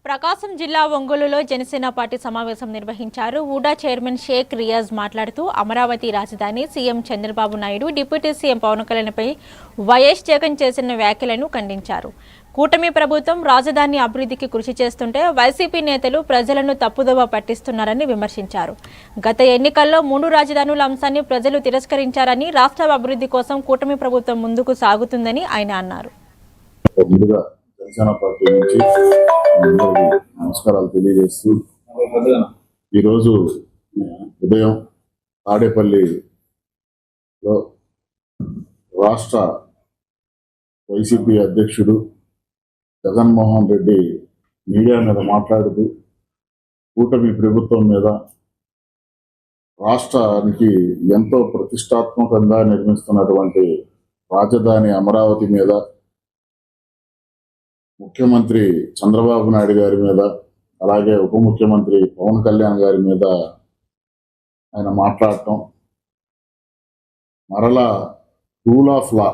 ప్రకాశం జిల్లా ఒంగోలులో జనసేన పార్టీ సమావేశం నిర్వహించారు. ఊడా చైర్మన్ షేక్ రియాజ్ మాట్లాడుతూ అమరావతి రాజధాని CM Chandrababu Naidu, deputy CM Pawan కళ్యాణ్పై వైఎస్ జగన్ చేసిన వ్యాఖ్యలను ఖండించారు. కూటమి ప్రభుత్వం రాజధాని అభివృద్ధికి కృషి చేస్తుంటే వైసీపీ నేతలు ప్రజలను తప్పుదోవ పట్టిస్తున్నారని విమర్శించారు. గత ఎన్నికల్లో 3 రాజధానుల అంశాన్ని ప్రజలు తిరస్కరించారని, రాష్ట్ర అభివృద్ధి కోసం కూటమి ప్రభుత్వం ముందుకు సాగుతుందని ఆయన అన్నారు. జనసేన పార్టీ నుంచి నమస్కారాలు తెలియజేస్తూ ఈరోజు ఉదయం తాడేపల్లిలో రాష్ట్ర వైసీపీ అధ్యక్షుడు జగన్మోహన్ రెడ్డి మీడియా మీద మాట్లాడుతూ కూటమి ప్రభుత్వం మీద రాష్ట్రానికి ఎంతో ప్రతిష్టాత్మకంగా నిర్మిస్తున్నటువంటి రాజధాని అమరావతి మీద, ముఖ్యమంత్రి చంద్రబాబు నాయుడు గారి మీద, అలాగే ఉప ముఖ్యమంత్రి పవన్ కళ్యాణ్ గారి మీద ఆయన మాట్లాడటం, మరలా రూల్ ఆఫ్ లా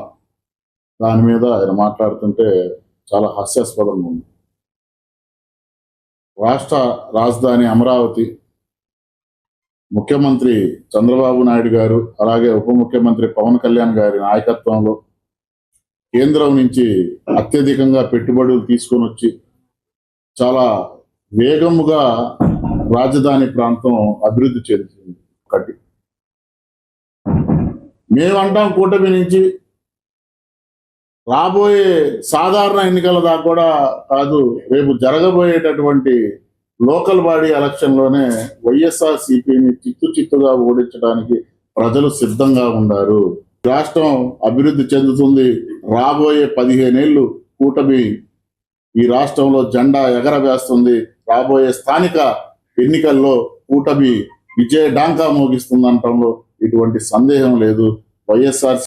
దాని మీద ఆయన మాట్లాడుతుంటే చాలా హాస్యాస్పదంగా ఉంది. రాష్ట్ర రాజధాని అమరావతి ముఖ్యమంత్రి చంద్రబాబు నాయుడు గారు, అలాగే ఉప ముఖ్యమంత్రి పవన్ కళ్యాణ్ గారి నాయకత్వంలో కేంద్రం నుంచి అత్యధికంగా పెట్టుబడులు తీసుకొని వచ్చి చాలా వేగముగా రాజధాని ప్రాంతం అభివృద్ధి చెందుతుంది. ఒకటి మేమంటాం, కూటమి నుంచి రాబోయే సాధారణ ఎన్నికల దాకా కూడా కాదు, రేపు జరగబోయేటటువంటి లోకల్ బాడీ ఎలక్షన్లోనే వైఎస్ఆర్ సిపిని చిత్తుగా ఓడించడానికి ప్రజలు సిద్ధంగా ఉన్నారు. రాష్ట్రం అభివృద్ధి చెందుతుంది. రాబోయే 15 ఏళ్ళు కూటమి ఈ రాష్ట్రంలో జెండా ఎగరవేస్తుంది. రాబోయే స్థానిక ఎన్నికల్లో కూటమి విజయ డాంకా మోగిస్తుందంటంలో ఎటువంటి సందేహం లేదు. వైఎస్ఆర్